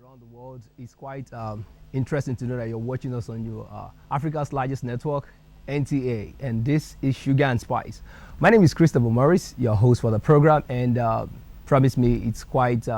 around the world. It's quite interesting to know that you're watching us on your Africa's largest network, NTA, and this is Sugar and Spice. My name is Christopher Morris, your host for the program, and promise me it's quite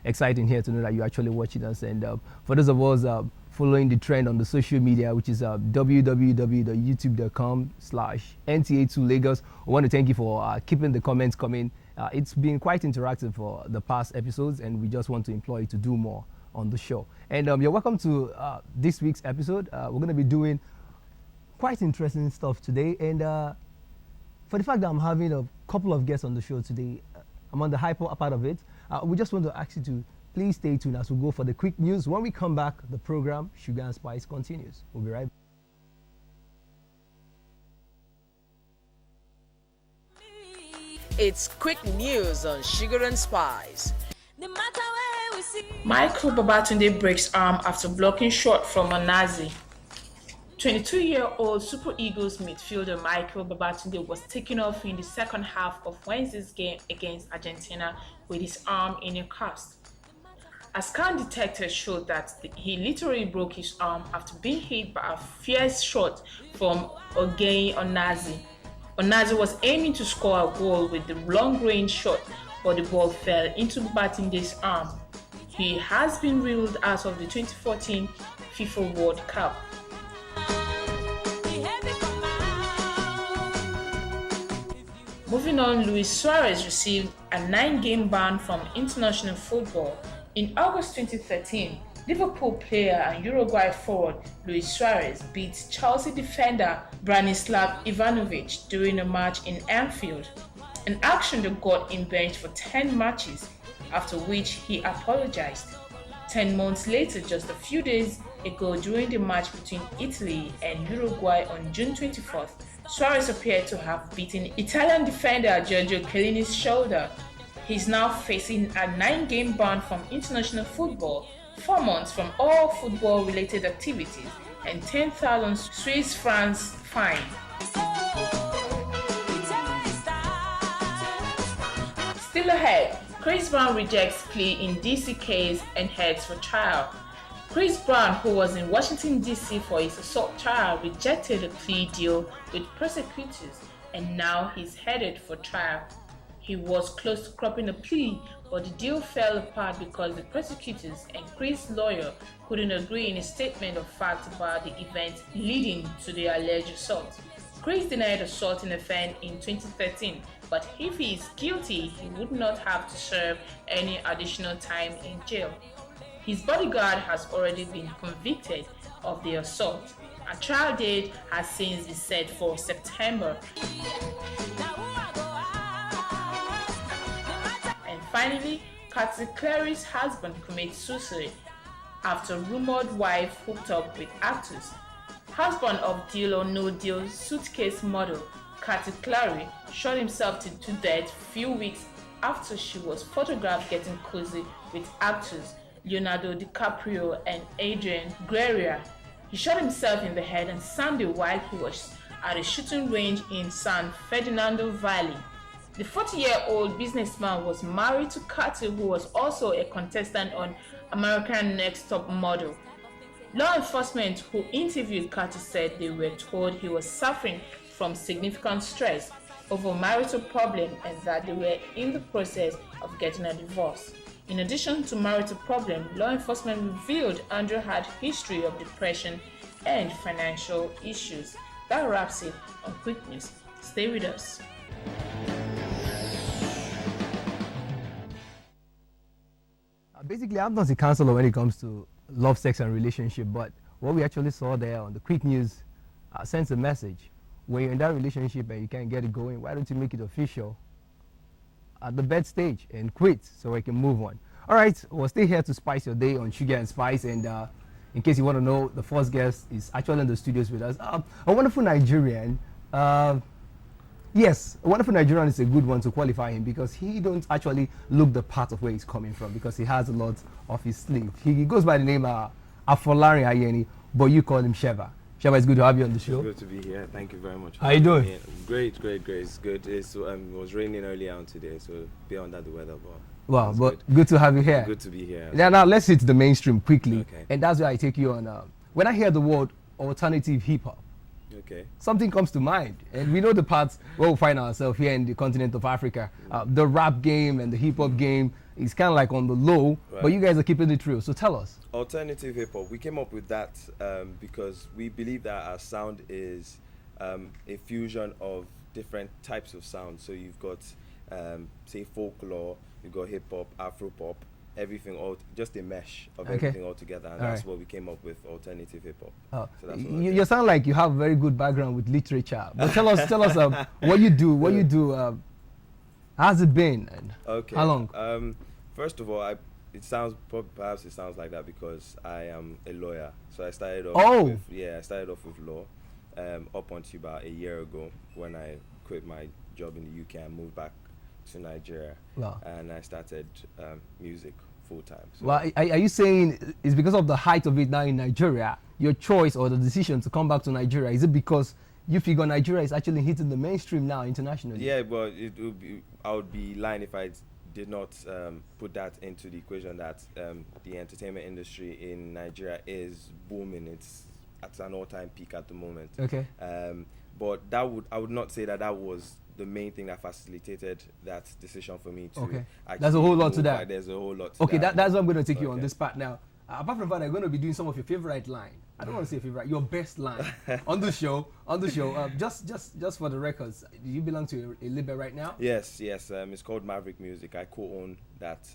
exciting here to know that you're actually watching us. And for those of us following the trend on the social media, which is www.youtube.com/NTA2Lagos, I want to thank you for keeping the comments coming. It's been quite interactive for the past episodes, and we just want to implore you to do more on the show. And you're welcome to this week's episode. We're going to be doing quite interesting stuff today. And for the fact that I'm having a couple of guests on the show today, I'm on the hyper part of it. We just want to ask you to please stay tuned as we go for the quick news. When we come back, the program Sugar and Spice continues. We'll be right back. It's quick news on Sugar and Spice. Michael Babatunde breaks arm after blocking shot from a Nazi. 22-year-old Super Eagles midfielder Michael Babatunde was taken off in the second half of Wednesday's game against Argentina with his arm in a cast. A scan detector showed that he literally broke his arm after being hit by a fierce shot from Ogenyi Onazi. Onazi was aiming to score a goal with the long-range shot, but the ball fell into Babatunde's arm. He has been ruled out of the 2014 FIFA World Cup. Moving on, Luis Suarez received a 9-game ban from international football. In August 2013, Liverpool player and Uruguay forward Luis Suarez beat Chelsea defender Branislav Ivanovic during a match in Anfield, an action that got him benched for 10 matches, after which he apologized. 10 months later, just a few days ago during the match between Italy and Uruguay on June 24th, Suarez appeared to have beaten Italian defender Giorgio Chiellini's shoulder. He's now facing a 9-game ban from international football, 4 months from all football-related activities, and 10,000 Swiss francs fine. Still ahead, Chris Brown rejects plea in DC case and heads for trial. Chris Brown, who was in Washington, D.C. for his assault trial, rejected a plea deal with prosecutors, and now he's headed for trial. He was close to cropping a plea, but the deal fell apart because the prosecutors and Chris' lawyer couldn't agree in a statement of fact about the event leading to the alleged assault. Chris denied assaulting a fan in 2013, but if he is guilty, he would not have to serve any additional time in jail. His bodyguard has already been convicted of the assault. A trial date has since been set for September. And finally, Katy Clary's husband commits suicide after rumored wife hooked up with actors. Husband of Deal or No Deal suitcase model Katy Clary shot himself to death a few weeks after she was photographed getting cozy with actors Leonardo DiCaprio and Adrian Guerrero. He shot himself in the head on Sunday while he was at a shooting range in San Fernando Valley. The 40-year-old businessman was married to Katy, who was also a contestant on American Next Top Model. Law enforcement who interviewed Katy said they were told he was suffering from significant stress over marital problem and that they were in the process of getting a divorce. In addition to marital problem, law enforcement revealed Andrew had history of depression and financial issues. That wraps it on Quick News. Stay with us. Basically, I'm not a counselor when it comes to love, sex, and relationship, but what we actually saw there on the quick news sends a message. When you're in that relationship and you can't get it going, why don't you make it official at the bed stage and quit so we can move on? All right, we'll stay here to spice your day on Sugar and Spice. And in case you want to know, the first guest is actually in the studios with us. A wonderful Nigerian. Yes, a wonderful Nigerian is a good one to qualify him because he don't actually look the part of where he's coming from because he has a lot of his sleeve. He goes by the name Afolarin Ayeni, but you call him Sheva. Sheva, it's good to have you on the show. Good to be here. Thank you very much. How you doing? Yeah, great. It's good. It was raining early on today, so a bit under the weather, but Wow, but good to have you here. good to be here. Now let's hit the mainstream quickly, Okay. and that's where I take you on. When I hear the word alternative hip hop, Okay. something comes to mind, and we know the parts where we find ourselves here in the continent of Africa. The rap game and the hip hop game is kind of like on the low, but Right. you guys are keeping it real. So tell us. Alternative hip hop. We came up with that because we believe that our sound is a fusion of different types of sound. So you've got, say, folklore, you've got hip hop, Afro pop, everything all just a mesh of Okay. everything all together, and All that's right. what we came up with, alternative hip hop. So that's what You, we're you doing. sound like you have a very good background with literature. But tell us what you do. What you do. How's it been? And Okay. how long? First of all, perhaps it sounds like that because I am a lawyer. So I started off. Oh. I started off with law, up until about a year ago when I quit my job in the UK and moved back to Nigeria. Wow. And I started music full time. So Well, are you saying it's because of the height of it now in Nigeria, your choice or the decision to come back to Nigeria? Is it because you figure Nigeria is actually hitting the mainstream now internationally? yeah, but I would be lying if I did not put that into the equation that the entertainment industry in Nigeria is booming. It's at an all-time peak at the moment. Okay. But I would not say that was the main thing that facilitated that decision for me to Okay. actually There's a whole lot to move that. back. There's a whole lot to Okay, that. that's what I'm going to take you on Okay. this part now. Apart from that, I'm going to be doing some of your favorite line. I don't want to say favorite, your best line on the show. Just for the records, do you belong to a label right now? Yes. It's called Maverick Music. I co-own that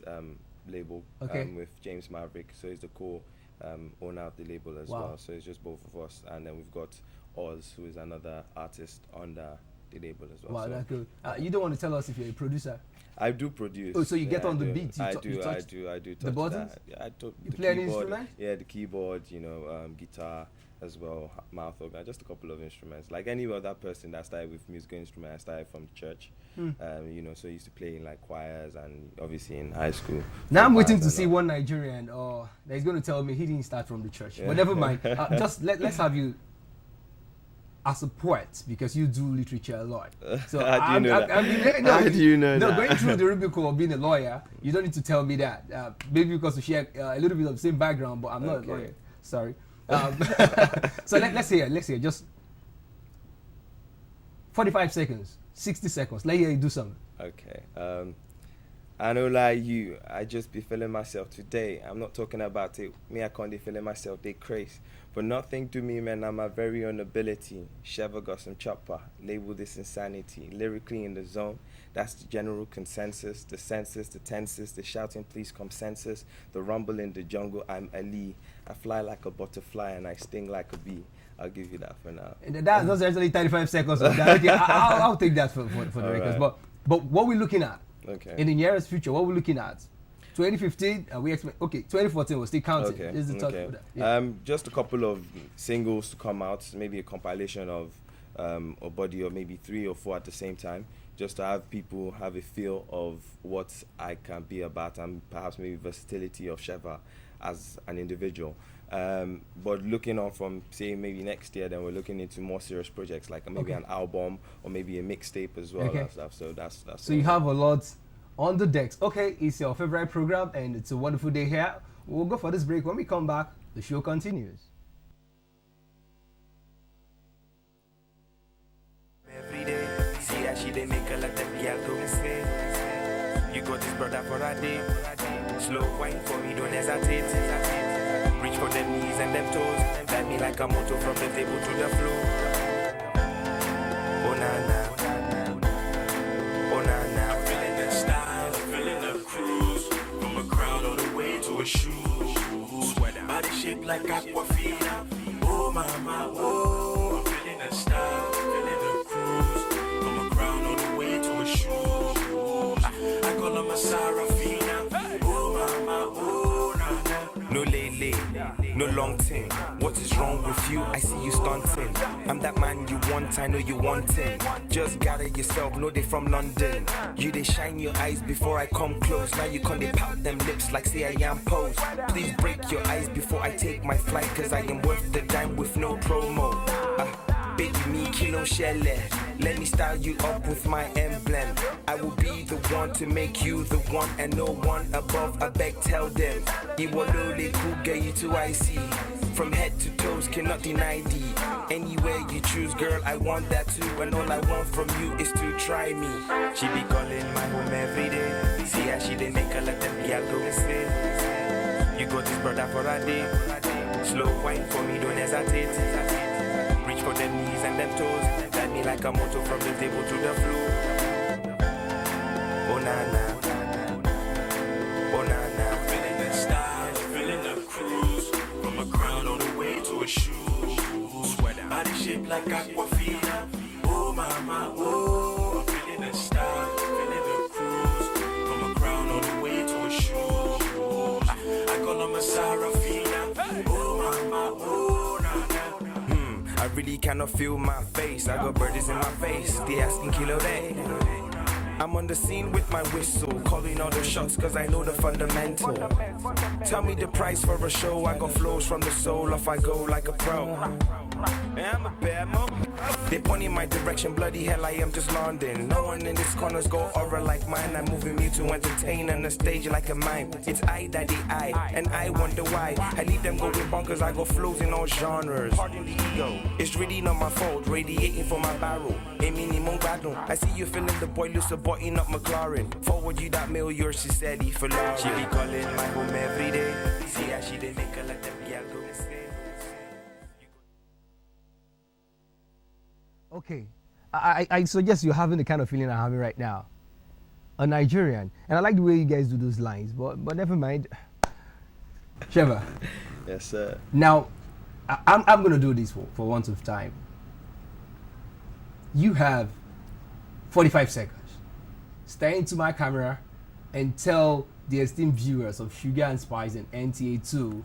label Okay. with James Maverick. So he's the co-owner of the label as Wow. well. So it's just both of us. And then we've got Oz, who is another artist under the label as well. Wow, So that's good. You don't want to tell us if you're a producer. I do produce. Oh, so you get I on the do. beat, I you do. touch I do. the touch buttons? that. Yeah, I took You the play any keyboard. instrument? Yeah, the keyboard. Guitar as well, mouth organ, just a couple of instruments. Like any other person that started with musical instrument, I started from church. So I used to play in like choirs and obviously in high school. Now I'm for waiting bands to and see all. one Nigerian that is going to tell me he didn't start from the church. Yeah. But never mind. Just let's have you as a poet, because you do literature a lot. So How do you know that? No, How do you know no, that? going through the Rubicon of being a lawyer, you don't need to tell me that. Maybe because we share a little bit of the same background, but I'm not Okay. a lawyer. Sorry. So let's hear just 45 seconds, 60 seconds. Let hear you do something. Okay. I know like you, I just be feeling myself today. I'm not talking about it. Me, I can't be feeling myself, they crazy. But nothing to me, man, I'm my very own ability. Sheva got some chopper, label this insanity. Lyrically in the zone, that's the general consensus. The census, the tenses, the shouting, please come census. The rumble in the jungle, I'm Ali. I fly like a butterfly and I sting like a bee. I'll give you that for now. And that's actually 35 seconds of that. Okay, I'll take that for the All records. right. But what we're looking at Okay. in the nearest future, what we're looking at, 2015, we expect, 2014 we're still counting. Okay. This is the top Okay. of that. Yeah. Just a couple of singles to come out, maybe a compilation of a body or maybe 3 or 4 at the same time, just to have people have a feel of what I can be about and perhaps maybe versatility of Sheva as an individual. But looking on from say maybe next year, then we're looking into more serious projects like maybe Okay. an album or maybe a mixtape as well. Okay. And stuff. So that's So you have a lot on the decks. Okay, it's your favorite program and it's a wonderful day here. We'll go for this break. When we come back, the show continues. Every day, see how she they make a lot of girl do me say. You got this brother for a day. Slow wine for me, don't hesitate. Reach for them knees and them toes. Tie me like a motor from the table to the floor. Oh na na, oh na na. I'm feeling the style, I'm feeling the cruise. From a crown all the way to a shoe. Body shaped like Aquafina. Oh mama, oh. I'm feeling the style, feeling the cruise. From a crown all the way to a shoe. I call her my Sarafina. Oh mama, oh na na. No lay, no long thing. What is wrong with you? I see you stunting. I'm that man you want, I know you want him. Just gather yourself, know they from London. You they shine your eyes before I come close. Now you can't they pout them lips like say I am pose. Please break your eyes before I take my flight, cause I am worth the dime with no promo. Baby me kilo shelle. Let me style you up with my emblem. I will be the one to make you the one and no one above. I beg tell them. Iwolole cool get you to IC. From head to toes cannot deny thee. Anywhere you choose girl I want that too. And all I want from you is to try me. She be calling my home every day. See how she dey make her let them girl go and say. You got this brother for a day. Slow wine for me, don't hesitate. Reach for them knees and them toes. Guide me like a motor from the table to the floor. Oh na na, oh na na. Feeling the style, feeling the cruise. From a crown all the way to a shoe. Sweater, body shaped like aquafina. Oh mama, oh. I'm feeling the style, feeling the cruise. From a crown all the way to a shoe. I call them a Sarafina. Oh mama, oh na na. I really cannot feel my face. I got birdies in my face. They asking kilo day. I'm on the scene with my whistle, calling all the shots cause I know the fundamental. Tell me the price for a show. I got flows from the soul. Off I go like a pro. I'm a bad mo. They point in my direction, bloody hell I am just London. No one in this corner's go aura like mine. I'm moving me to entertain on the stage like a mime. It's I that they I, and I wonder why. I leave them going bonkers, I go flows in all genres. Pardon the ego, it's really not my fault. Radiating for my barrel, a minimum battle. I see you feeling the boy loose a button up McLaren. Forward you that mail, yours she said he for Lauren. She be calling my home every day. See how she they make her let them girl go and stay. Okay, I suggest you're having the kind of feeling I'm having right now. A Nigerian, and I like the way you guys do those lines, but never mind. Sheva. Yes, sir. Now, I'm gonna do this for once of time. You have 45 seconds. Stare into my camera and tell the esteemed viewers of Sugar&Spice and NTA2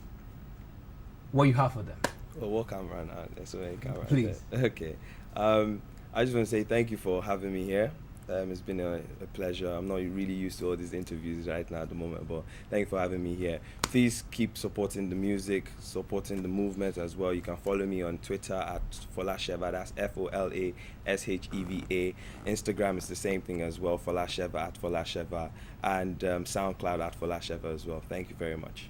what you have for them. Well, what camera now? That's what camera. Please. Okay. I just want to say thank you for having me here. It's been a pleasure. I'm not really used to all these interviews right now at the moment, but thank you for having me here. Please keep supporting the music, supporting the movement as well. You can follow me on Twitter at Folasheva, that's FOLASHEVA. Instagram is the same thing as well, Folasheva at Folasheva, and SoundCloud at Folasheva as well. Thank you very much.